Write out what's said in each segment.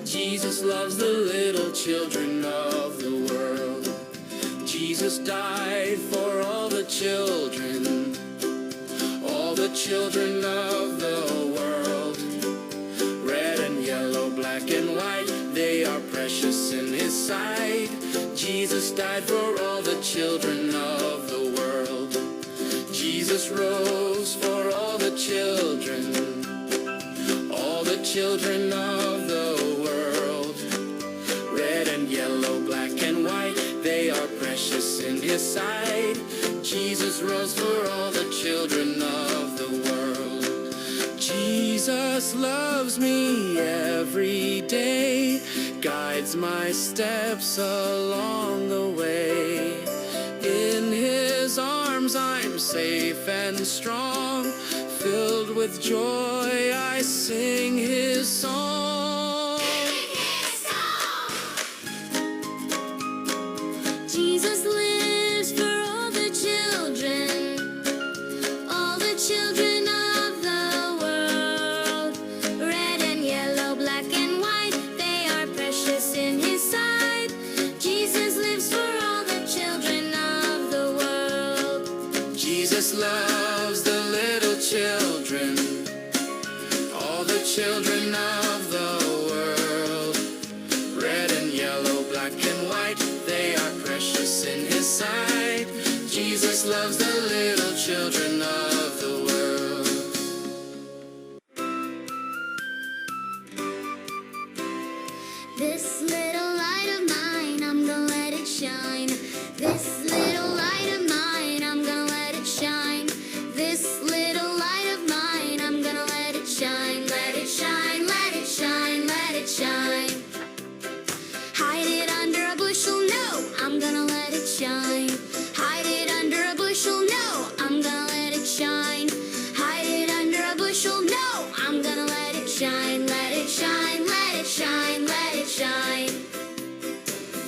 Jesus loves the little children of the world. Jesus died for all the children of the world. Red and yellow, black and white, they are precious in His sight. Jesus died for all the children of the world. Jesus rose for all the children of the world. Red and yellow, black and white, they are precious in His sight. Jesus rose for all the children of the world. Jesus loves me every day, guides my steps along the way. In His arms I'm safe and strong, filled with joy I sing His song. Jesus lives for all the children of the world. Red and yellow, black and white, they are precious in His sight. Jesus lives for all the children of the world. Jesus loves the little children, all the children of the world. Red and yellow, black and white, they are precious in His sight. Jesus loves the little children of the world. This little light of mine, I'm gonna let it shine. This little light of mine, I'm gonna let it shine. This little light of mine, I'm gonna let it shine. Let it shine, let it shine, let it shine. Hide it under a bushel, no, I'm gonna let it shine. Hide it under a bushel, no, I'm gonna let it shine. Hide it under a bushel, no, I'm gonna let it shine. Let it shine, let it shine, let it shine.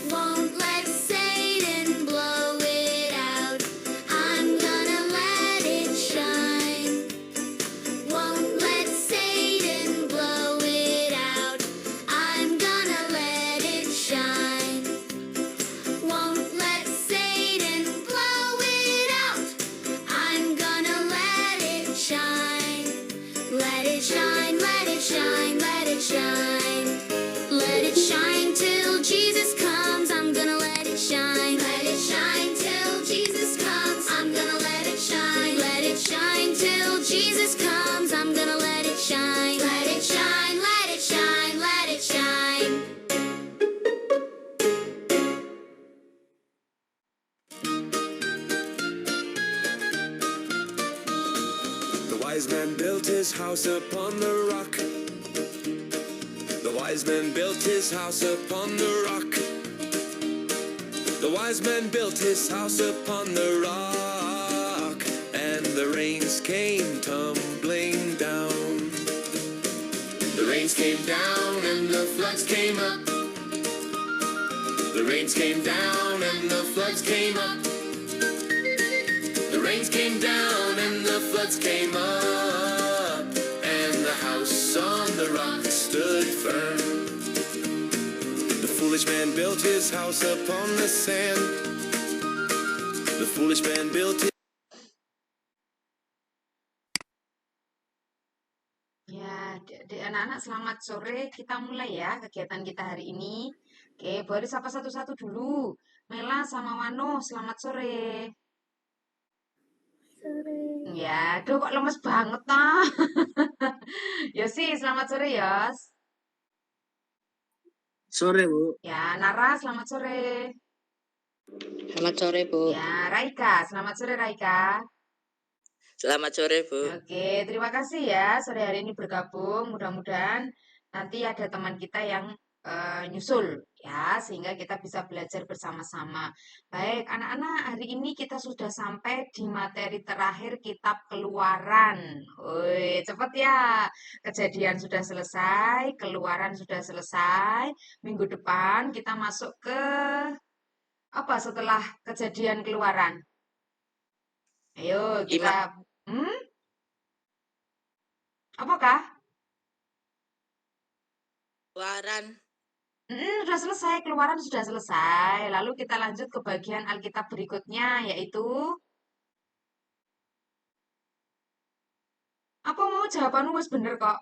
Won't let Satan blow it out. I'm gonna let it shine. Won't let Satan blow it out. I'm gonna let it shine. Won't let Satan blow it out. I'm gonna let it shine. Let it shine, let it shine, let it shine. Let it shine till Jesus comes. I'm gonna let it shine. Let it shine till Jesus comes. I'm gonna let it shine. Let it shine till Jesus comes. I'm gonna let it shine. Let it shine, let it shine, let it shine. The wise man built his house upon the rock. The wise man built his house upon the rock. The wise man built his house upon the rock, and the rains came tumbling down. The rains came down and the floods came up. The rains came down and the floods came up. The rains came down and the floods came up, and the house on the rock stood firm. The foolish man built his house upon the sand. The foolish man built his... Ya, anak-anak selamat sore. Kita mulai ya kegiatan kita hari ini. Oke, boleh sapa satu-satu dulu. Mela sama Wano, selamat sore. Ya, aduh kok lemes banget ah. Yosi, selamat sore Yos. Sore, Bu. Ya, Nara, selamat sore. Selamat sore, Bu. Ya, Raika, selamat sore Raika. Selamat sore, Bu. Oke, terima kasih ya sore hari ini bergabung. Mudah-mudahan nanti ada teman kita yang nyusul ya, sehingga kita bisa belajar bersama-sama. Baik, anak-anak, hari ini kita sudah sampai di materi terakhir kitab Keluaran. Woi, cepet ya. Kejadian sudah selesai, Keluaran sudah selesai. Minggu depan kita masuk ke apa setelah Kejadian Keluaran? Ayo kita Apakah? Keluaran. Sudah selesai, keluaran sudah selesai. Lalu kita lanjut ke bagian Alkitab berikutnya, yaitu apa mau jawabanmu wis bener kok?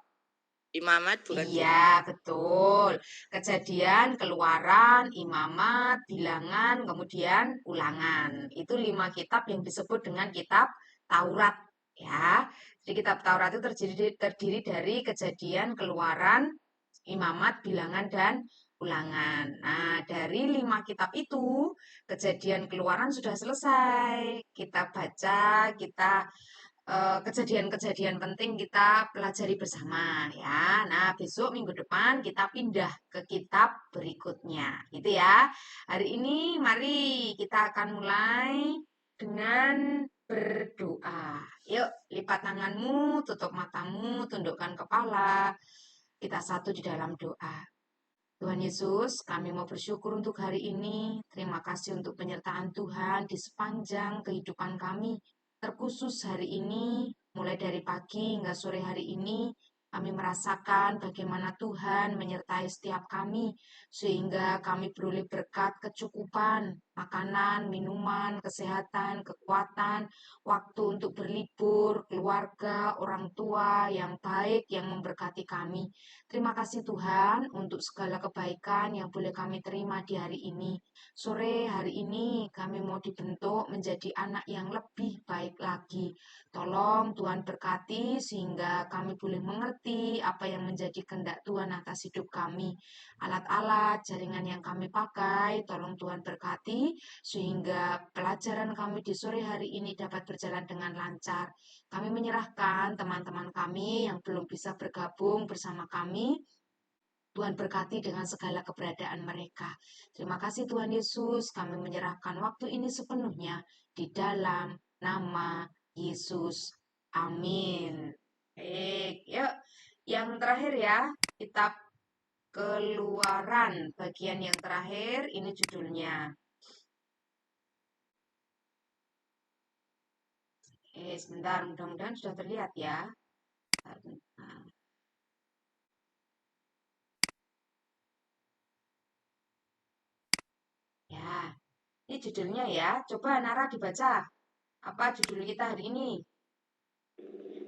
Imamat bukan, Bu? Iya, betul. Kejadian, keluaran, imamat, bilangan, kemudian ulangan. Itu 5 kitab yang disebut dengan kitab Taurat. Ya, jadi kitab Taurat itu terdiri dari kejadian, keluaran, imamat, bilangan, dan ulangan. Nah, dari 5 kitab itu, kejadian, keluaran sudah selesai. Kita baca, kita kejadian-kejadian penting kita pelajari bersama ya. Nah, besok minggu depan kita pindah ke kitab berikutnya, gitu ya. Hari ini mari kita akan mulai dengan berdoa. Yuk, lipat tanganmu, tutup matamu, tundukkan kepala. Kita satu di dalam doa. Tuhan Yesus, kami mau bersyukur untuk hari ini. Terima kasih untuk penyertaan Tuhan di sepanjang kehidupan kami. Terkhusus hari ini, mulai dari pagi hingga sore hari ini, kami merasakan bagaimana Tuhan menyertai setiap kami, sehingga kami beroleh berkat kecukupan, makanan, minuman, kesehatan, kekuatan, waktu untuk berlibur, keluarga, orang tua yang baik, yang memberkati kami. Terima kasih Tuhan untuk segala kebaikan yang boleh kami terima di hari ini. Sore hari ini kami mau dibentuk menjadi anak yang lebih baik lagi. Tolong Tuhan berkati sehingga kami boleh mengerti apa yang menjadi kehendak Tuhan atas hidup kami. Alat-alat, jaringan yang kami pakai, tolong Tuhan berkati sehingga pelajaran kami di sore hari ini dapat berjalan dengan lancar. Kami menyerahkan teman-teman kami yang belum bisa bergabung bersama kami. Tuhan berkati dengan segala keberadaan mereka. Terima kasih Tuhan Yesus, kami menyerahkan waktu ini sepenuhnya di dalam nama Yesus. Amin. Baik, yuk. Yang terakhir ya, kitab Keluaran, bagian yang terakhir, ini judulnya. Sebentar, mudah-mudahan sudah terlihat ya. Ya, ini judulnya ya. Coba Nara dibaca. Apa judul kita hari ini?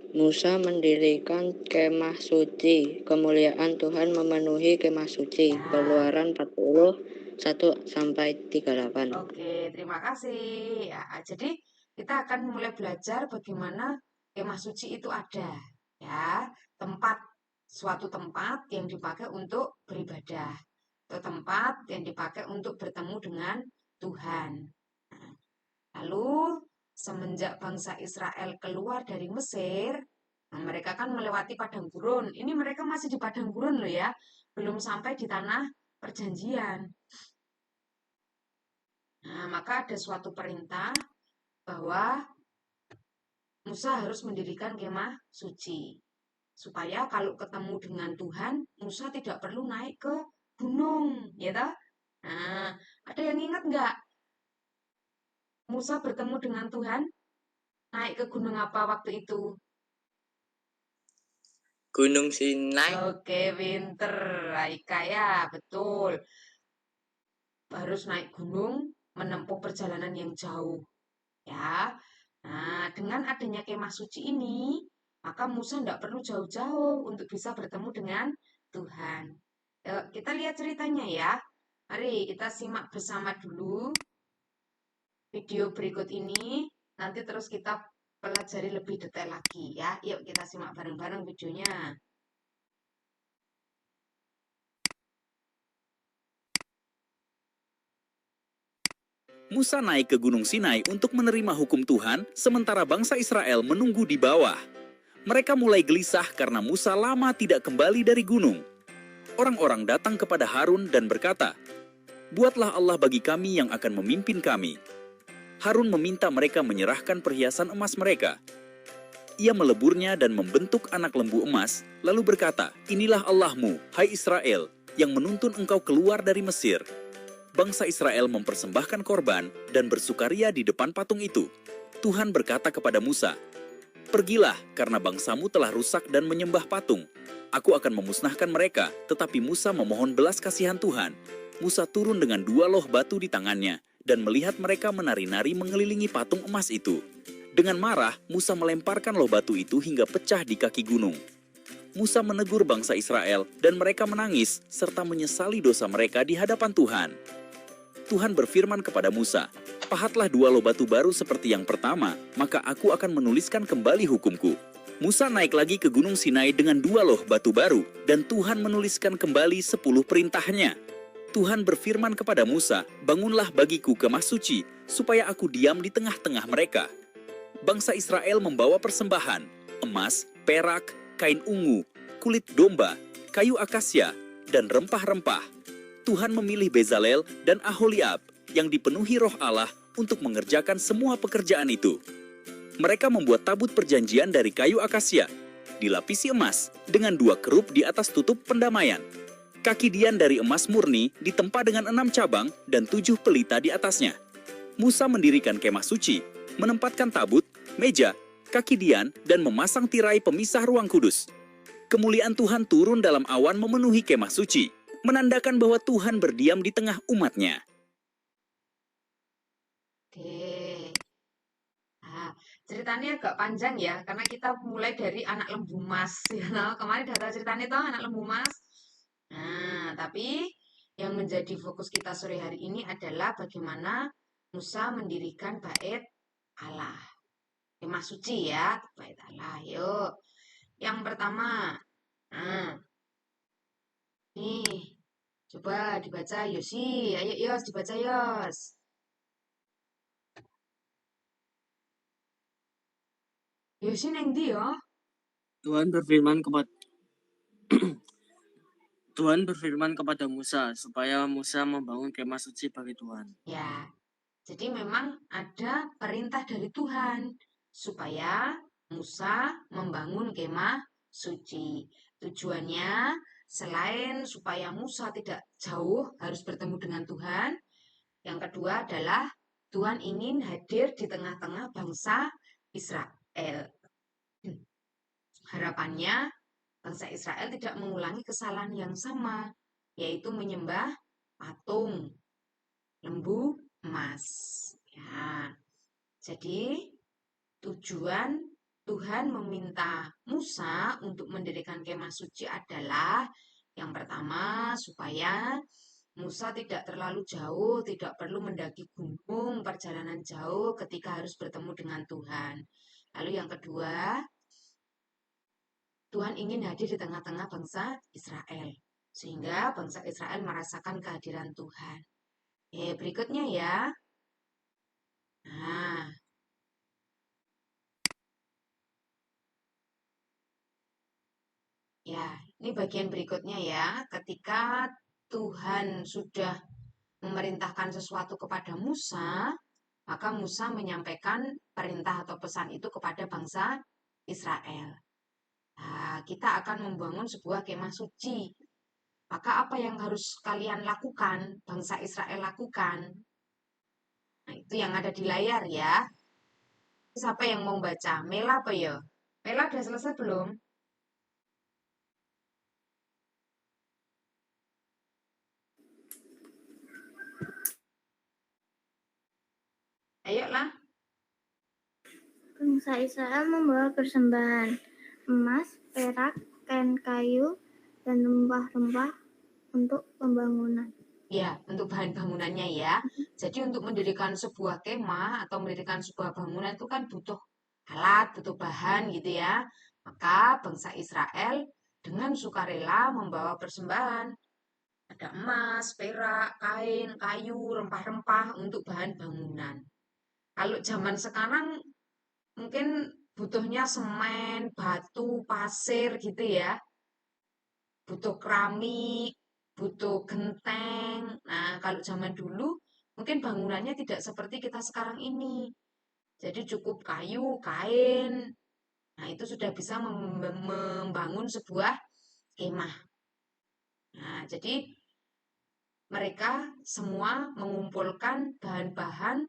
Musa mendirikan kemah suci. Kemuliaan Tuhan memenuhi kemah suci. Ya. Keluaran 40, 1-38. Oke, terima kasih. Ya, jadi kita akan mulai belajar bagaimana kemah suci itu ada. Ya, suatu tempat yang dipakai untuk beribadah. Atau tempat yang dipakai untuk bertemu dengan Tuhan. Nah, lalu semenjak bangsa Israel keluar dari Mesir, nah mereka kan melewati padang gurun. Ini mereka masih di padang gurun loh ya, belum sampai di tanah perjanjian. Nah, maka ada suatu perintah bahwa Musa harus mendirikan kemah suci. Supaya kalau ketemu dengan Tuhan, Musa tidak perlu naik ke gunung, ya toh? Nah, ada yang ingat nggak? Musa bertemu dengan Tuhan, naik ke gunung apa waktu itu? Gunung Sinai. Oke, winter, Aika ya, betul. Harus naik gunung, menempuh perjalanan yang jauh. Ya, nah dengan adanya kemah suci ini, maka Musa tidak perlu jauh-jauh untuk bisa bertemu dengan Tuhan. Yuk, kita lihat ceritanya ya. Mari kita simak bersama dulu video berikut ini. Nanti terus kita pelajari lebih detail lagi ya. Yuk kita simak bareng-bareng videonya. Musa naik ke Gunung Sinai untuk menerima hukum Tuhan, sementara bangsa Israel menunggu di bawah. Mereka mulai gelisah karena Musa lama tidak kembali dari gunung. Orang-orang datang kepada Harun dan berkata, "Buatlah Allah bagi kami yang akan memimpin kami." Harun meminta mereka menyerahkan perhiasan emas mereka. Ia meleburnya dan membentuk anak lembu emas, lalu berkata, "Inilah Allahmu, hai Israel, yang menuntun engkau keluar dari Mesir." Bangsa Israel mempersembahkan korban dan bersukaria di depan patung itu. Tuhan berkata kepada Musa, Pergilah, karena bangsamu telah rusak dan menyembah patung. Aku akan memusnahkan mereka, tetapi Musa memohon belas kasihan Tuhan. Musa turun dengan 2 loh batu di tangannya, dan melihat mereka menari-nari mengelilingi patung emas itu. Dengan marah, Musa melemparkan loh batu itu hingga pecah di kaki gunung. Musa menegur bangsa Israel, dan mereka menangis, serta menyesali dosa mereka di hadapan Tuhan. Tuhan berfirman kepada Musa, "Pahatlah 2 loh batu baru seperti yang pertama, maka aku akan menuliskan kembali hukumku." Musa naik lagi ke Gunung Sinai dengan 2 loh batu baru, dan Tuhan menuliskan kembali 10 perintahnya. Tuhan berfirman kepada Musa, "Bangunlah bagiku kemah suci, supaya aku diam di tengah-tengah mereka." Bangsa Israel membawa persembahan, emas, perak, kain ungu, kulit domba, kayu akasia, dan rempah-rempah. Tuhan memilih Bezalel dan Aholiab yang dipenuhi roh Allah untuk mengerjakan semua pekerjaan itu. Mereka membuat tabut perjanjian dari kayu akasia, dilapisi emas dengan 2 kerup di atas tutup pendamaian. Kaki dian dari emas murni ditempa dengan 6 cabang dan 7 pelita di atasnya. Musa mendirikan kemah suci, menempatkan tabut, meja, kaki dian, dan memasang tirai pemisah ruang kudus. Kemuliaan Tuhan turun dalam awan memenuhi kemah suci, menandakan bahwa Tuhan berdiam di tengah umatnya. Oke. Nah, ceritanya agak panjang ya, karena kita mulai dari anak lembu mas. Ya, nah, kemarin udah tahu ceritanya itu anak lembu mas. Nah, tapi yang menjadi fokus kita sore hari ini adalah bagaimana Musa mendirikan bait Allah. Kemah suci ya, bait Allah. Yuk, yang pertama. Nah, nih, coba dibaca Yosi. Ayo Yos, dibaca Yos. Yosi neng ndi ya? Tuhan berfirman kepada Tuhan berfirman kepada Musa supaya Musa membangun kemah suci bagi Tuhan. Ya, jadi memang ada perintah dari Tuhan supaya Musa membangun kemah suci. Tujuannya selain supaya Musa tidak jauh harus bertemu dengan Tuhan, yang kedua adalah Tuhan ingin hadir di tengah-tengah bangsa Israel. Harapannya bangsa Israel tidak mengulangi kesalahan yang sama, yaitu menyembah patung lembu emas. Ya, jadi tujuan Tuhan meminta Musa untuk mendirikan kemah suci adalah yang pertama supaya Musa tidak terlalu jauh, tidak perlu mendaki gunung, perjalanan jauh ketika harus bertemu dengan Tuhan. Lalu yang kedua, Tuhan ingin hadir di tengah-tengah bangsa Israel, sehingga bangsa Israel merasakan kehadiran Tuhan. Berikutnya ya. Nah, ya, ini bagian berikutnya ya. Ketika Tuhan sudah memerintahkan sesuatu kepada Musa, maka Musa menyampaikan perintah atau pesan itu kepada bangsa Israel. Nah, kita akan membangun sebuah kemah suci. Maka apa yang harus kalian lakukan, bangsa Israel lakukan? Nah, itu yang ada di layar ya. Siapa yang mau baca? Mela apa ya? Mela udah selesai belum? Ayolah. Bangsa Israel membawa persembahan emas, perak, kain kayu, dan rempah-rempah untuk pembangunan. Ya, untuk bahan bangunannya ya. Jadi untuk mendirikan sebuah kemah atau mendirikan sebuah bangunan itu kan butuh alat, butuh bahan gitu ya. Maka bangsa Israel dengan sukarela membawa persembahan. Ada emas, perak, kain, kayu, rempah-rempah untuk bahan bangunan. Kalau zaman sekarang mungkin butuhnya semen, batu, pasir gitu ya. Butuh keramik, butuh genteng. Nah, kalau zaman dulu mungkin bangunannya tidak seperti kita sekarang ini. Jadi cukup kayu, kain. Nah, itu sudah bisa membangun sebuah kemah. Nah, jadi mereka semua mengumpulkan bahan-bahan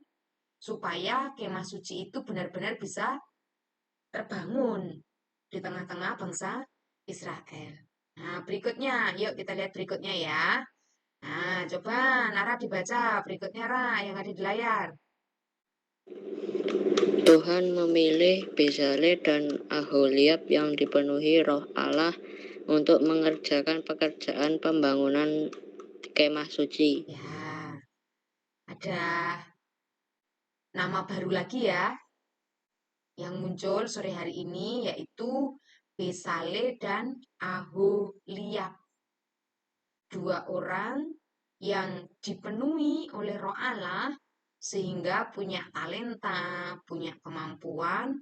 supaya kemah suci itu benar-benar bisa terbangun di tengah-tengah bangsa Israel. Nah, berikutnya, yuk kita lihat berikutnya ya. Nah, coba Nara dibaca berikutnya, Ra, yang ada di layar. Tuhan memilih Bezalel dan Aholiab yang dipenuhi roh Allah untuk mengerjakan pekerjaan pembangunan kemah suci. Ya, ada nama baru lagi ya yang muncul sore hari ini, yaitu Bezalel dan Aholiab. Dua orang yang dipenuhi oleh roh Allah sehingga punya talenta, punya kemampuan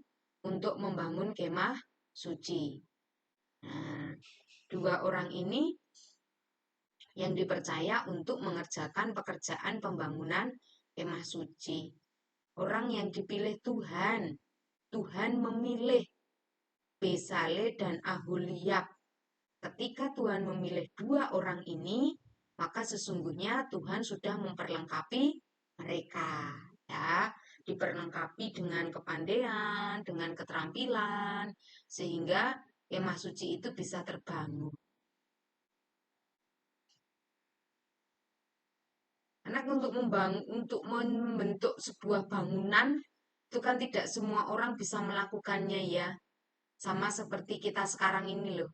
untuk membangun kemah suci. Nah, dua orang ini yang dipercaya untuk mengerjakan pekerjaan pembangunan kemah suci. Orang yang dipilih Tuhan. Tuhan memilih Bezalel dan Aholiab. Ketika Tuhan memilih dua orang ini, maka sesungguhnya Tuhan sudah memperlengkapi mereka, ya, diperlengkapi dengan kepandaian, dengan keterampilan, sehingga kemah suci itu bisa terbangun. Karena untuk membentuk sebuah bangunan itu kan tidak semua orang bisa melakukannya ya. Sama seperti kita sekarang ini loh.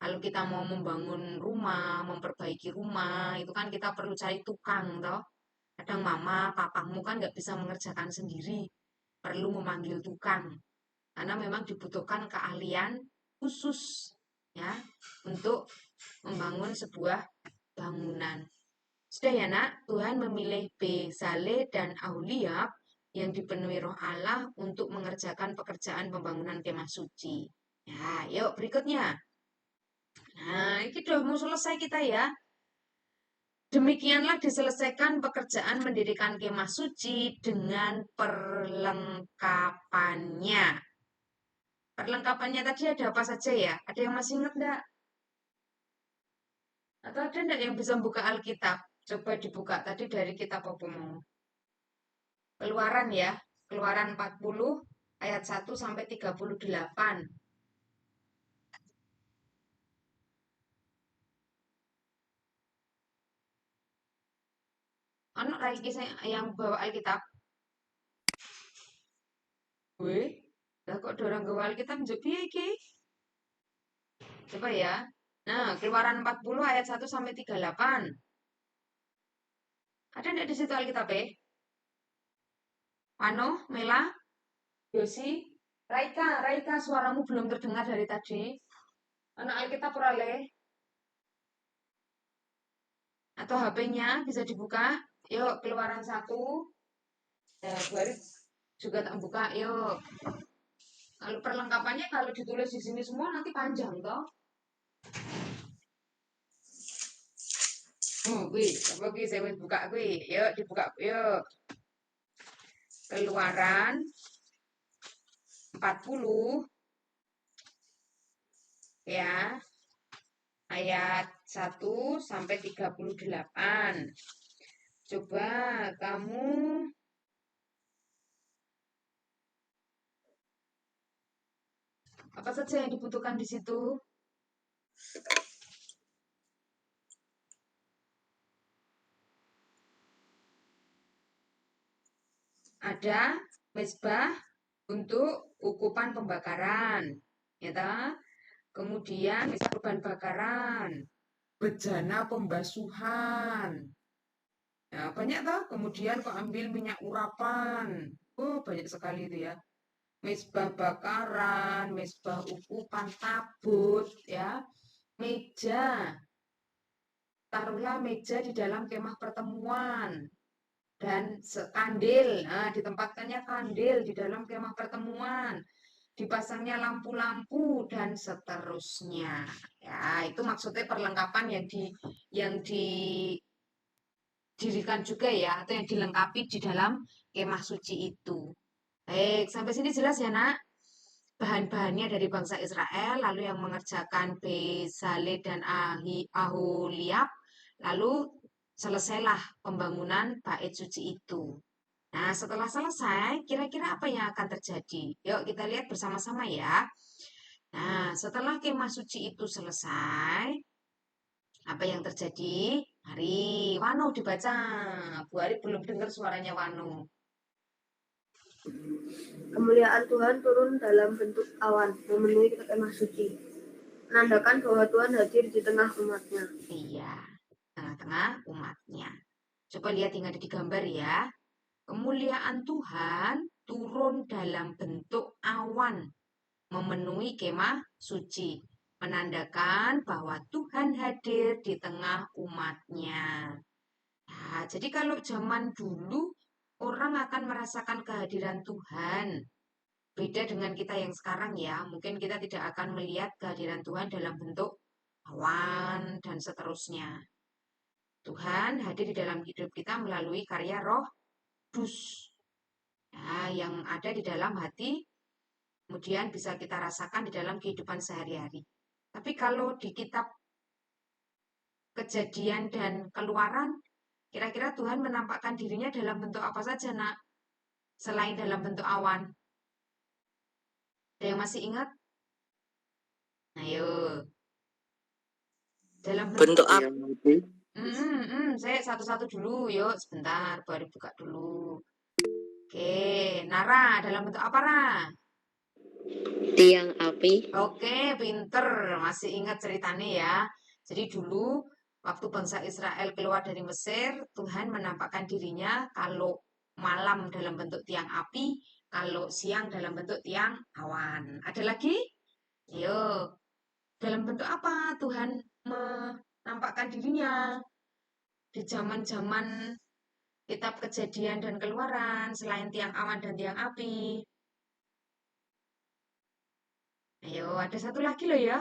Kalau kita mau membangun rumah, memperbaiki rumah, itu kan kita perlu cari tukang, toh. Kadang mama, papamu kan nggak bisa mengerjakan sendiri, perlu memanggil tukang, karena memang dibutuhkan keahlian khusus, ya, untuk membangun sebuah bangunan. Sudah ya nak, Tuhan memilih Bezalel dan Aholiab yang dipenuhi roh Allah untuk mengerjakan pekerjaan pembangunan kemah suci. Ya, yuk berikutnya. Nah, ini udah mau selesai kita ya. Demikianlah diselesaikan pekerjaan mendirikan kemah suci dengan perlengkapannya. Perlengkapannya tadi ada apa saja ya? Ada yang masih ingat enggak? Atau ada enggak yang bisa buka Alkitab? Coba dibuka tadi dari kitab apa mau? Keluaran ya. Keluaran 40 ayat 1 sampai 38. Ono lagi yang bawa Alkitab? Weh, lah kok dorang bawa Alkitab njuk piye iki? Coba ya. Nah, Keluaran 40 ayat 1 sampai 38. Ada enggak di situ Alkitab ya? Ano, Mela, Yosi, Raika, suaramu belum terdengar dari tadi. Anak Alkitab peroleh? Atau HP-nya bisa dibuka? Yuk, Keluaran 1. Ya, baris juga tak buka. Yuk. Kalau perlengkapannya kalau ditulis di sini semua nanti panjang toh. Oh, wih, apa wih, saya buka wih. Yuk, dibuka. Yuk. Keluaran 40 ya. Ayat 1 sampai 38. Coba kamu apa saja yang dibutuhkan di situ? Ada mezbah untuk ukupan pembakaran, ya ta? Kemudian mezbah kurban bakaran, bejana pembasuhan. Ya, banyak toh. Kemudian kau ambil minyak urapan. Oh, banyak sekali itu ya. Mezbah bakaran, mezbah ukupan, tabut, ya. Meja. Taruhlah meja di dalam kemah pertemuan. Dan kandil, nah, ditempatkannya kandil di dalam kemah pertemuan, dipasangnya lampu-lampu dan seterusnya. Ya, itu maksudnya perlengkapan yang didirikan juga ya, atau yang dilengkapi di dalam kemah suci itu. Baik, sampai sini jelas ya nak? Bahan-bahannya dari bangsa Israel, lalu yang mengerjakan Bezalel dan Aholiab, lalu selesailah pembangunan bait suci itu. Nah, setelah selesai, kira-kira apa yang akan terjadi? Yuk kita lihat bersama-sama ya. Nah, setelah kemah suci itu selesai, apa yang terjadi? Mari, Wano dibaca. Bu Ari belum dengar suaranya Wano. Kemuliaan Tuhan turun dalam bentuk awan, memenuhi kemah suci, menandakan bahwa Tuhan hadir di tengah umatnya. Iya, tengah-tengah umatnya. Coba lihat yang ada di gambar ya. Kemuliaan Tuhan turun dalam bentuk awan, memenuhi kemah suci, menandakan bahwa Tuhan hadir di tengah umatnya. Nah, jadi kalau zaman dulu orang akan merasakan kehadiran Tuhan. Beda dengan kita yang sekarang ya, mungkin kita tidak akan melihat kehadiran Tuhan dalam bentuk awan dan seterusnya. Tuhan hadir di dalam hidup kita melalui karya Roh Kudus. Nah, yang ada di dalam hati, kemudian bisa kita rasakan di dalam kehidupan sehari-hari. Tapi kalau di kitab Kejadian dan Keluaran, kira-kira Tuhan menampakkan dirinya dalam bentuk apa saja, Nak? Selain dalam bentuk awan. Ada yang masih ingat? Ayo. Dalam bentuk Bentuk Yang lebih saya satu-satu dulu, yuk sebentar, baru buka dulu. Oke, Nara, dalam bentuk apa, Ra? tiang api, Oke, pinter, masih ingat ceritanya ya. Jadi dulu, waktu bangsa Israel keluar dari Mesir, Tuhan menampakkan dirinya kalau malam dalam bentuk tiang api, kalau siang dalam bentuk tiang awan. Ada lagi? Yuk, dalam bentuk apa Tuhan menampakkan dirinya di zaman-zaman kitab Kejadian dan Keluaran selain tiang awan dan tiang api? Ayo, ada satu lagi loh ya.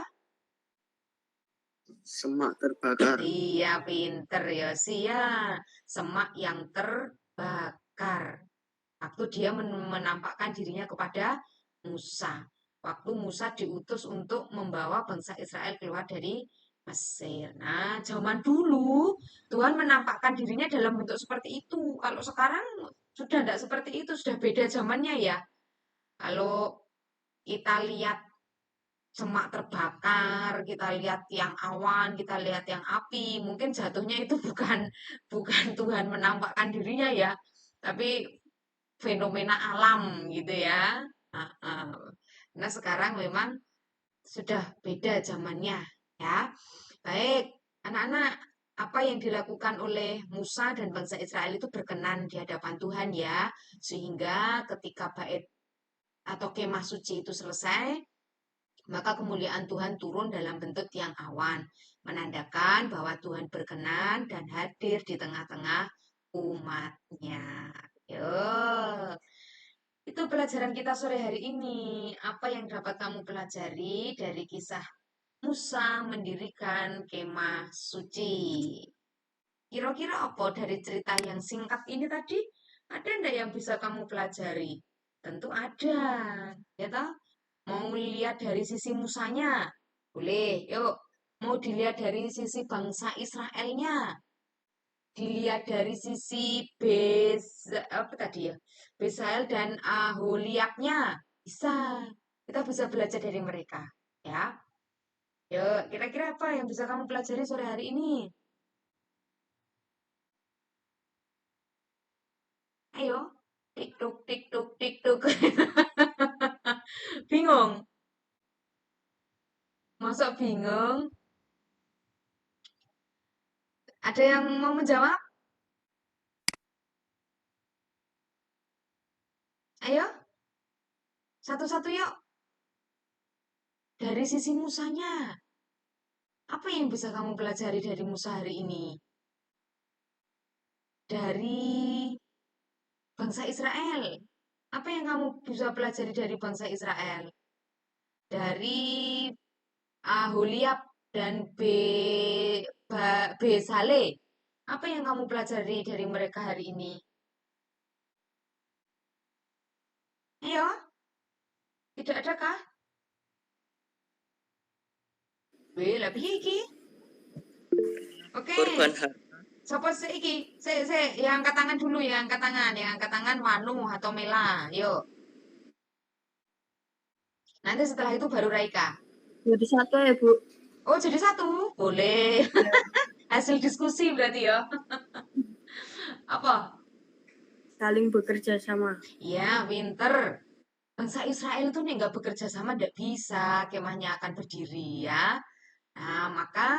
semak terbakar. Iya, pinter ya sih ya. Semak yang terbakar. Waktu dia menampakkan dirinya kepada Musa. Waktu Musa diutus untuk membawa bangsa Israel keluar dari Mesir. Nah, zaman dulu Tuhan menampakkan dirinya dalam bentuk seperti itu. Kalau sekarang sudah tidak seperti itu, sudah beda zamannya ya. Kalau kita lihat semak terbakar, kita lihat yang awan, kita lihat yang api, mungkin jatuhnya itu bukan Tuhan menampakkan dirinya ya, tapi fenomena alam gitu ya. Nah, sekarang memang sudah beda zamannya ya. Baik, anak-anak, apa yang dilakukan oleh Musa dan bangsa Israel itu berkenan di hadapan Tuhan ya, sehingga ketika bait atau kemah suci itu selesai, maka kemuliaan Tuhan turun dalam bentuk tiang awan, menandakan bahwa Tuhan berkenan dan hadir di tengah-tengah umatnya. Yo, itu pelajaran kita sore hari ini. Apa yang dapat kamu pelajari dari kisah Musa mendirikan kemah suci? Kira-kira apa dari cerita yang singkat ini tadi? Ada enggak yang bisa kamu pelajari? Tentu ada, ya toh? Mau lihat dari sisi Musanya? Boleh, yuk. Mau dilihat dari sisi bangsa Israelnya? Dilihat dari sisi apa tadi ya? Besael dan Aholiabnya? Bisa. Kita bisa belajar dari mereka, ya. Yuk, kira-kira apa yang bisa kamu pelajari sore hari ini? Ayo. Tik tuk tik tuk tik tuk. Bingung? Masa bingung? Ada yang mau menjawab? Ayo, satu-satu yuk. Dari sisi Musanya, apa yang bisa kamu pelajari dari Musa hari ini? Dari bangsa Israel, apa yang kamu bisa pelajari dari bangsa Israel? Dari Aholiab dan Besale, apa yang kamu pelajari dari mereka hari ini? Ayo, tidak adakah? Weh, lah piye iki? Oke. korban harta, Sopo sih iki? Yang angkat tangan dulu, yang angkat tangan Wanu atau Mela. Yuk. Nanti setelah itu baru Raika. Jadi satu ya, Bu. Oh, jadi satu. Boleh. Ya, Hasil diskusi berarti ya. Apa? saling bekerja sama. Ya, pinter. Bangsa Israel itu nih nggak bekerja sama nggak bisa, kemahnya akan berdiri ya. Nah, maka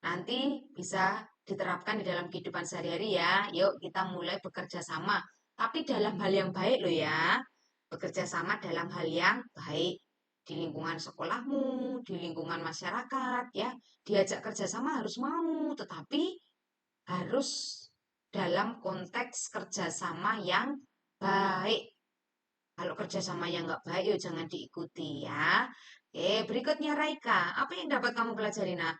nanti bisa diterapkan di dalam kehidupan sehari-hari ya. Yuk kita mulai bekerja sama. Tapi dalam hal yang baik loh ya. Bekerja sama dalam hal yang baik. Di lingkungan sekolahmu, di lingkungan masyarakat ya. Diajak kerja sama harus mau, tetapi harus dalam konteks kerjasama yang baik. Kalau kerjasama yang nggak baik, ya jangan diikuti ya. Oke, berikutnya Raika. Apa yang dapat kamu pelajari, Nak?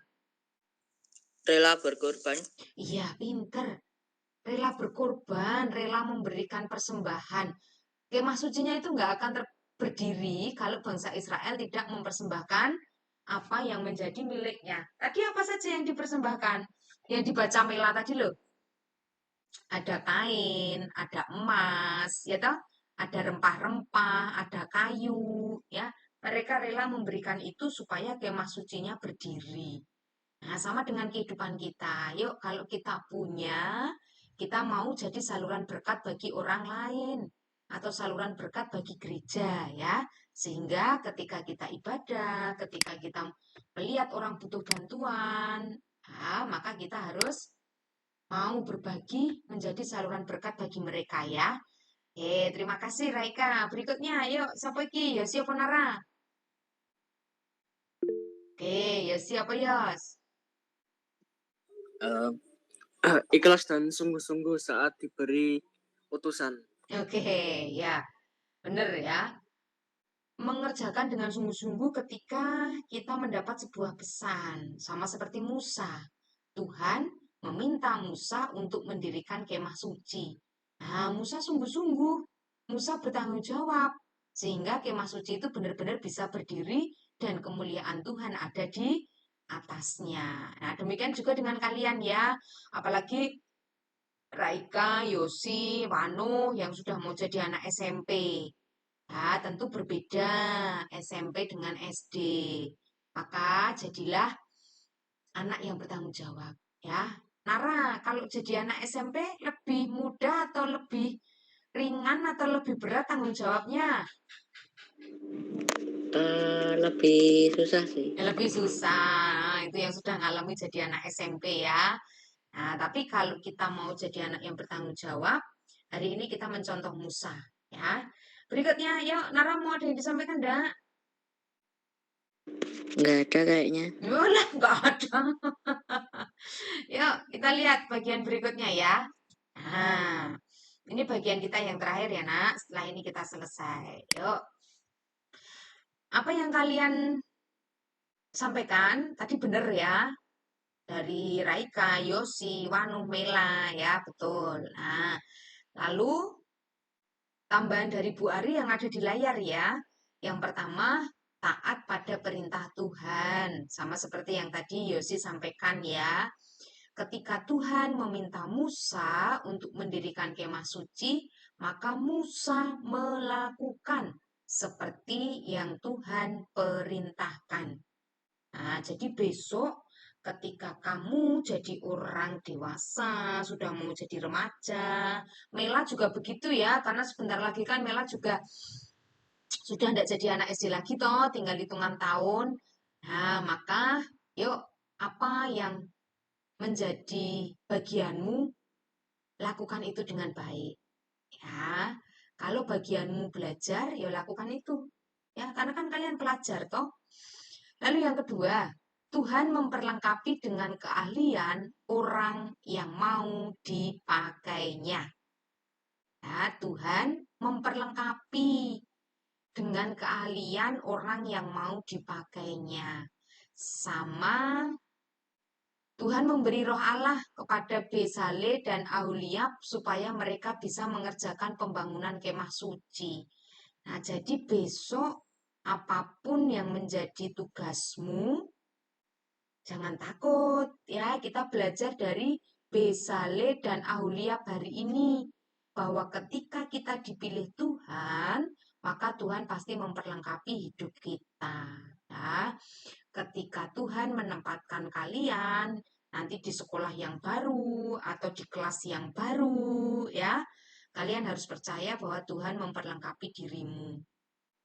Rela berkorban. Iya, pinter. Rela berkorban, rela memberikan persembahan. Kemah sucinya itu nggak akan berdiri kalau bangsa Israel tidak mempersembahkan apa yang menjadi miliknya. Tadi apa saja yang dipersembahkan? Yang dibaca Mela tadi loh. Ada kain, ada emas, ya toh? Ada rempah-rempah, ada kayu, ya. Mereka rela memberikan itu supaya kemah sucinya berdiri. Nah, sama dengan kehidupan kita. Yuk, kalau kita punya, kita mau jadi saluran berkat bagi orang lain atau saluran berkat bagi gereja, ya. Sehingga ketika kita ibadah, ketika kita melihat orang butuh bantuan, nah, maka kita harus mau berbagi menjadi saluran berkat bagi mereka ya. Terima kasih Raika. Berikutnya, ayo, siapa iki? Yosi apa Nara? Yosi apa Yos? Eh, ikhlas dan sungguh-sungguh saat diberi utusan. Oke, ya, bener ya. Mengerjakan dengan sungguh-sungguh ketika kita mendapat sebuah pesan, sama seperti Musa. Tuhan meminta Musa untuk mendirikan kemah suci. Nah, Musa sungguh-sungguh, Musa bertanggung jawab, sehingga kemah suci itu benar-benar bisa berdiri dan kemuliaan Tuhan ada di atasnya. Nah, demikian juga dengan kalian ya, apalagi Raika, Yosi, Wano yang sudah mau jadi anak SMP. Nah, tentu berbeda SMP dengan SD. Maka jadilah anak yang bertanggung jawab, ya. Nara, kalau jadi anak SMP lebih mudah atau lebih ringan atau lebih berat tanggung jawabnya? Lebih susah sih. Ya, lebih susah. Itu yang sudah ngalami jadi anak SMP ya. Nah, tapi kalau kita mau jadi anak yang bertanggung jawab, hari ini kita mencontoh Musa, ya. Berikutnya, yuk, Nara mau ada yang disampaikan enggak? Nggak ada kayaknya. Yolah, nggak ada. Yuk, kita lihat bagian berikutnya ya. Nah, ini bagian kita yang terakhir ya, Nak. Setelah ini kita selesai. Yuk. Apa yang kalian sampaikan tadi benar ya? Dari Raika, Yosi, Wanu, Mela, ya, betul. Nah, lalu tambahan dari Bu Ari yang ada di layar ya. Yang pertama, taat pada perintah Tuhan. Sama seperti yang tadi Yosi sampaikan ya. Ketika Tuhan meminta Musa untuk mendirikan kemah suci, maka Musa melakukan seperti yang Tuhan perintahkan. Nah, jadi besok ketika kamu jadi orang dewasa, sudah mau jadi remaja, Mela juga begitu ya, karena sebentar lagi kan Mela juga sudah tidak jadi anak SD lagi toh, tinggal hitungan tahun. Nah, maka yuk apa yang menjadi bagianmu, lakukan itu dengan baik. Ya, kalau bagianmu belajar, ya lakukan itu. Ya, karena kan kalian pelajar toh. Lalu yang kedua, Tuhan memperlengkapi dengan keahlian orang yang mau dipakainya. Ya, Tuhan memperlengkapi dengan keahlian orang yang mau dipakainya. Sama Tuhan memberi roh Allah kepada Bezalel dan Aholiab supaya mereka bisa mengerjakan pembangunan kemah suci. Nah, jadi besok apapun yang menjadi tugasmu, jangan takut ya. Kita belajar dari Bezalel dan Aholiab hari ini. Bahwa ketika kita dipilih Tuhan, maka Tuhan pasti memperlengkapi hidup kita. Ya. Ketika Tuhan menempatkan kalian nanti di sekolah yang baru atau di kelas yang baru, ya, kalian harus percaya bahwa Tuhan memperlengkapi dirimu.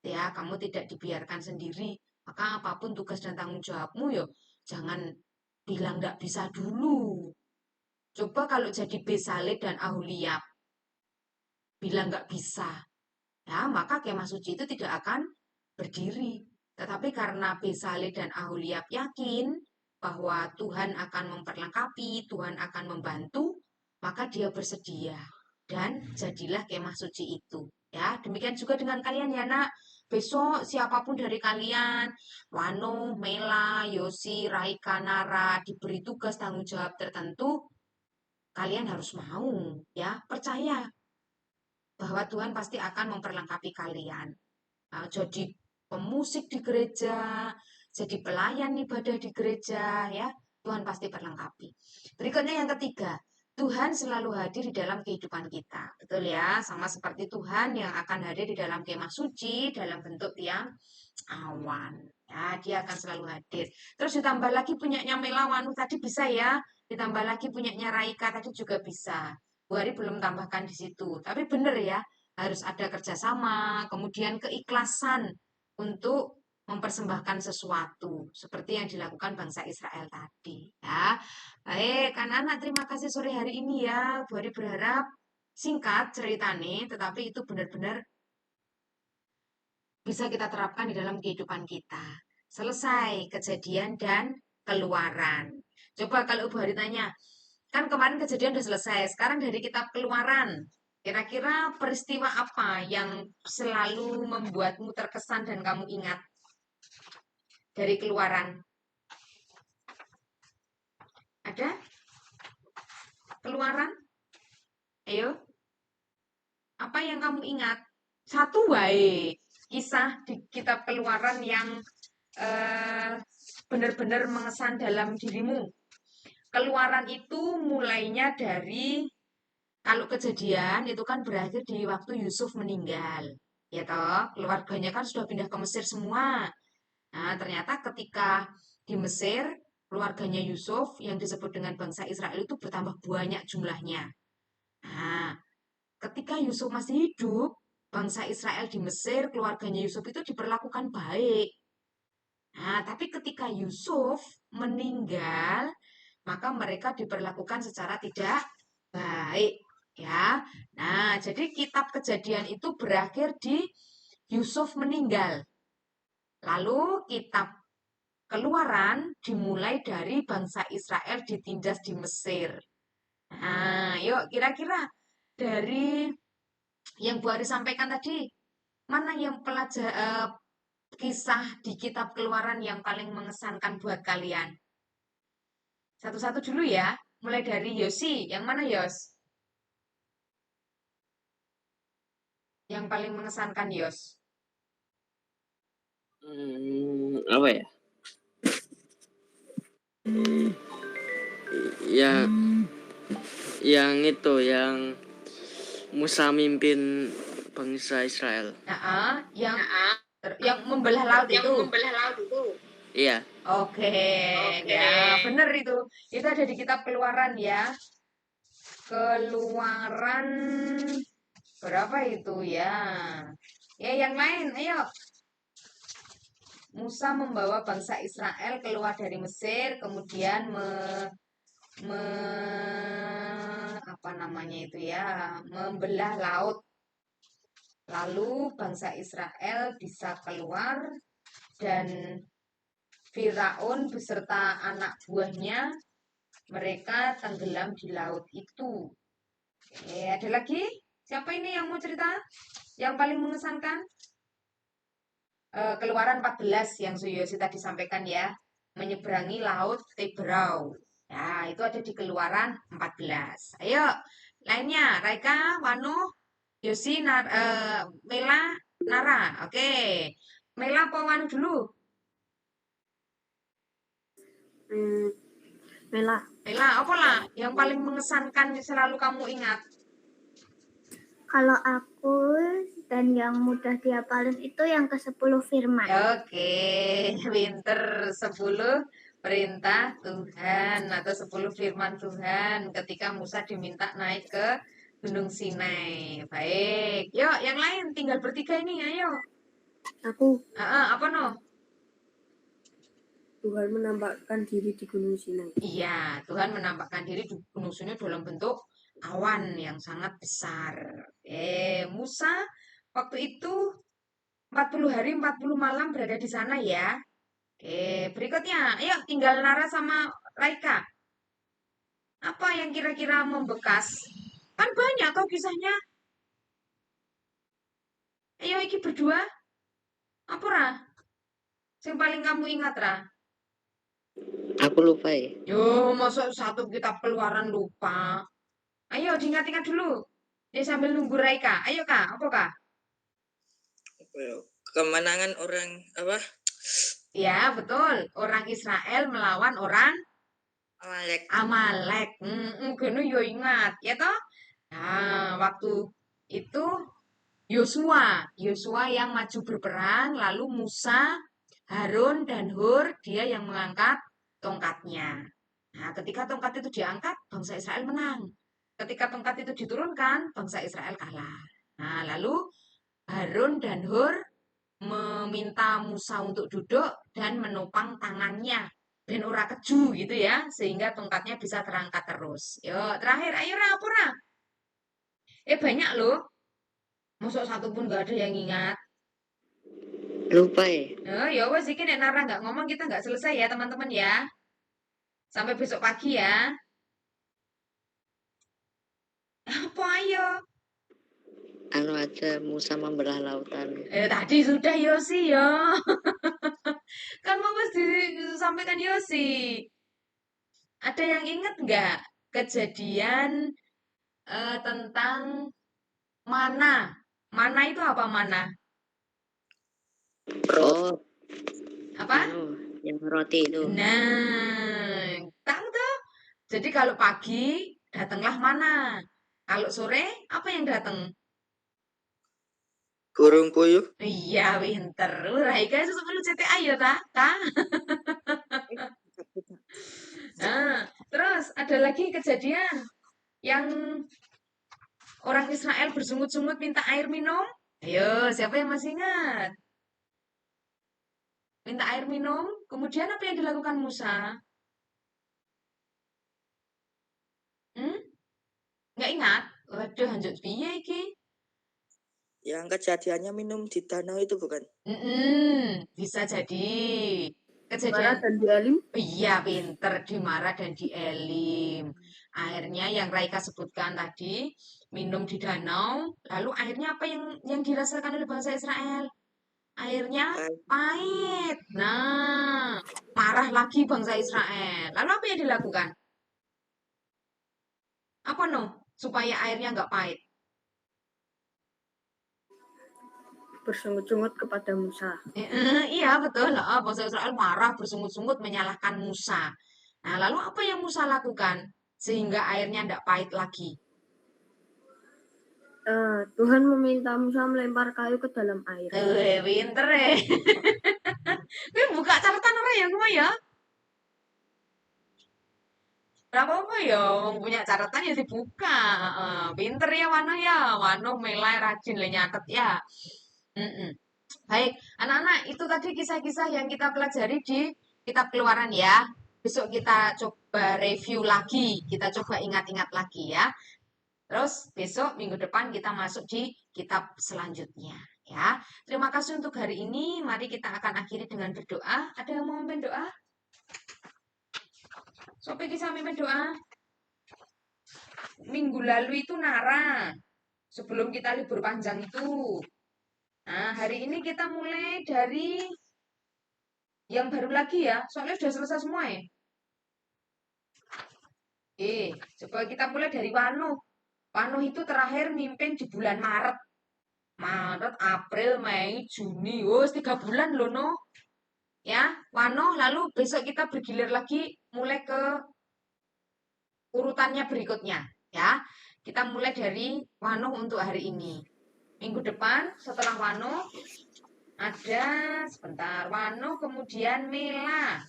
Ya, kamu tidak dibiarkan sendiri. Maka apapun tugas dan tanggung jawabmu, yo, jangan bilang nggak bisa dulu. Coba kalau jadi Bezalel dan Aholiab, bilang nggak bisa, ya maka kemah suci itu tidak akan berdiri. Tetapi karena Bezalel dan Aholiab yakin bahwa Tuhan akan memperlengkapi, Tuhan akan membantu, maka dia bersedia dan jadilah kemah suci itu. Ya, demikian juga dengan kalian ya nak. Besok siapapun dari kalian, Wano, Mela, Yosi, Raika, Nara, diberi tugas tanggung jawab tertentu, kalian harus mau, ya, percaya bahwa Tuhan pasti akan memperlengkapi kalian. Nah, jadi pemusik di gereja, jadi pelayan ibadah di gereja, ya, Tuhan pasti perlengkapi. Berikutnya yang ketiga, Tuhan selalu hadir di dalam kehidupan kita. Betul ya, sama seperti Tuhan yang akan hadir di dalam kemah suci dalam bentuk tiang awan. Ya, dia akan selalu hadir. Terus ditambah lagi punyanya Melawanu tadi bisa ya, ditambah lagi punyanya Raika tadi juga bisa. Bu Hari belum tambahkan di situ. Tapi benar ya, harus ada kerjasama, kemudian keikhlasan untuk mempersembahkan sesuatu seperti yang dilakukan bangsa Israel tadi. Ya, baik, anak-anak terima kasih sore hari ini ya. Bu Hari berharap singkat ceritanya, tetapi itu benar-benar bisa kita terapkan di dalam kehidupan kita. Selesai kejadian dan keluaran. Coba kalau Bu Hari tanya, kan kemarin kejadian udah selesai, sekarang dari kitab keluaran. Kira-kira peristiwa apa yang selalu membuatmu terkesan dan kamu ingat dari keluaran? Ada? Keluaran? Ayo. Apa yang kamu ingat? Satu wae. Kisah di kitab keluaran yang benar-benar mengesan dalam dirimu. Keluaran itu mulainya dari kalau kejadian itu kan berakhir di waktu Yusuf meninggal. Ya toh, keluarganya kan sudah pindah ke Mesir semua. Nah, ternyata ketika di Mesir, keluarganya Yusuf yang disebut dengan bangsa Israel itu bertambah banyak jumlahnya. Nah, ketika Yusuf masih hidup, bangsa Israel di Mesir, keluarganya Yusuf itu diperlakukan baik. Nah, tapi ketika Yusuf meninggal, maka mereka diperlakukan secara tidak baik, ya. Nah, jadi kitab Kejadian itu berakhir di Yusuf meninggal. Lalu kitab Keluaran dimulai dari bangsa Israel ditindas di Mesir. Nah, yuk kira-kira dari yang Bu Ari sampaikan tadi, mana yang kisah di kitab Keluaran yang paling mengesankan buat kalian? Satu-satu dulu ya, mulai dari Yosi. Yang mana Yos? Yang paling mengesankan Yos? Apa ya? Yang itu, yang Musa mimpin bangsa Israel. Nah, yang membelah laut itu. Iya. Oke, ya bener itu. Itu ada di kitab Keluaran ya. Keluaran berapa itu ya? Ya yang lain, ayo. Musa membawa bangsa Israel keluar dari Mesir, kemudian apa namanya itu ya, membelah laut. Lalu bangsa Israel bisa keluar dan Firaun beserta anak buahnya mereka tenggelam di laut itu. Oke, ada lagi? Siapa ini yang mau cerita? Yang paling mengesankan? Keluaran 14 yang Suyosi tadi sampaikan ya. Menyeberangi laut Tebrau. Ya, itu ada di Keluaran 14. Ayo, lainnya. Raika, Wano, Yosi, Mela, Nara. Oke. Mela apa Wano dulu? Mela. Ella, apa lah yang paling mengesankan selalu kamu ingat? Kalau aku dan yang mudah dihafalin itu yang ke-10 firman. Oke, pinter 10 perintah Tuhan atau 10 firman Tuhan ketika Musa diminta naik ke Gunung Sinai. Baik, yuk yang lain tinggal bertiga ini, ayo. Aku, Apa no? Tuhan menampakkan diri di Gunung Sinai. Iya, Tuhan menampakkan diri di Gunung Sinai dalam bentuk awan yang sangat besar. Musa waktu itu 40 hari 40 malam berada di sana ya. Berikutnya, ayo tinggal Nara sama Raika. Apa yang kira-kira membekas? Kan banyak kok kisahnya. Ayo iki berdua. Apa Ra? Yang paling kamu ingat Ra? Aku lupa ya. Yo, masuk satu kitab keluaran lupa. Ayo diingat-ingat dulu. Dia sambil nunggu Raika. Ayo Kak, apa Kak? Kemenangan orang apa? Ya, betul. Orang Israel melawan orang Amalek. Amalek. Gini yo ingat, ya toh? Nah, waktu itu Yosua yang maju berperang, lalu Musa, Harun, dan Hur, dia yang mengangkat tongkatnya. Nah, ketika tongkat itu diangkat, bangsa Israel menang. Ketika tongkat itu diturunkan, bangsa Israel kalah. Nah, lalu Harun dan Hur meminta Musa untuk duduk dan menopang tangannya. Ben ora keju gitu ya, sehingga tongkatnya bisa terangkat terus. Yo, terakhir, ayo Rapura. Banyak loh. Masuk satu pun gak ada yang ingat. Lupa ya. Ya wes iki nek Nara nggak ngomong kita nggak selesai ya teman-teman ya. Sampai besok pagi ya. Apa ayo? Anu aja Musa membelah lautan. Tadi sudah Yosi ya. Kan mau disampaikan Yosi. Ada yang ingat nggak kejadian tentang mana? Mana itu apa mana? Oh, Apa? anu, yang roti itu. Nah, tahu tuh. Jadi kalau pagi datanglah mana? Kalau sore apa yang datang? Burung puyuh. Iya, pinter. Raika sepuluh CTA ya, tak? Nah, terus ada lagi kejadian yang orang Israel bersungut-sungut minta air minum. Ayo, siapa yang masih ingat? Minta air minum, kemudian apa yang dilakukan Musa? Nggak ingat? Waduh, lanjut piye iki? Yang kejadiannya minum di danau itu bukan? Bisa jadi. Marah Kejadian. dan di Elim. Iya, pinter di Mara dan di Elim. Airnya yang Raika sebutkan tadi, minum di danau, lalu airnya apa yang dirasakan oleh bangsa Israel? Airnya pahit. Nah, marah lagi bangsa Israel. Lalu apa yang dilakukan? Apa no? Supaya airnya nggak pahit. Bersungut-sungut kepada Musa. Iya, betul. Bangsa Israel marah, bersungut-sungut menyalahkan Musa. Nah, lalu apa yang Musa lakukan? Sehingga airnya nggak pahit lagi. Tuhan meminta Musa melempar kayu ke dalam air. Pinter ya. Gue buka catatan apa ya gue ya? Gak apa-apa ya, punya catatan ya dibuka. Pinter ya Wano ya. Wano melai rajin le nyatet ya. Baik, anak-anak itu tadi kisah-kisah yang kita pelajari di kitab Keluaran ya. Besok kita coba review lagi, kita coba ingat-ingat lagi ya. Terus besok minggu depan kita masuk di kitab selanjutnya ya. Terima kasih untuk hari ini. Mari kita akan akhiri dengan berdoa. Ada yang mau memimpin doa? Sampai kita memimpin doa. Minggu lalu itu Nara. Sebelum kita libur panjang itu. Nah, hari ini kita mulai dari yang baru lagi ya. Soalnya sudah selesai semua ya. Coba kita mulai dari Wano. Wano itu terakhir mimpin di bulan Maret. Maret, April, Mei, Juni. 3 bulan loh, no. Ya, Wano, lalu besok kita bergilir lagi mulai ke urutannya berikutnya ya. Kita mulai dari Wanuh untuk hari ini. Minggu depan setelah Wanuh ada sebentar Wanuh kemudian Mela.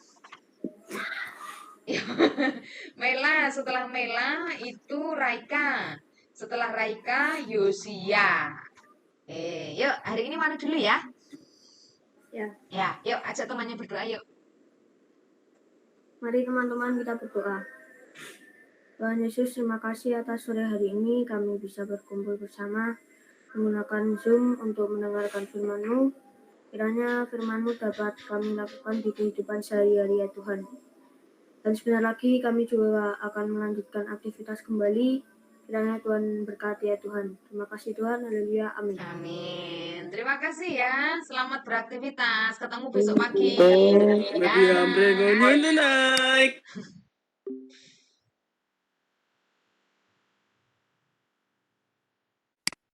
Mela, setelah Mela itu Raika. Setelah Raika Yosia. Yuk hari ini Wanuh dulu ya. Ya. Ya, yuk ajak temannya berdoa yuk. Mari teman-teman kita berdoa. Tuhan Yesus, terima kasih atas sore hari ini kami bisa berkumpul bersama menggunakan Zoom untuk mendengarkan firman-Mu. Kiranya firman-Mu dapat kami lakukan di kehidupan sehari-hari ya Tuhan. Dan sebentar lagi kami juga akan melanjutkan aktivitas kembali. Kiranya Tuhan berkati ya Tuhan. Terima kasih Tuhan. Haleluya. Amin. Amin. Terima kasih ya. Selamat beraktivitas. Ketemu besok pagi. Bagi Ambre, naik.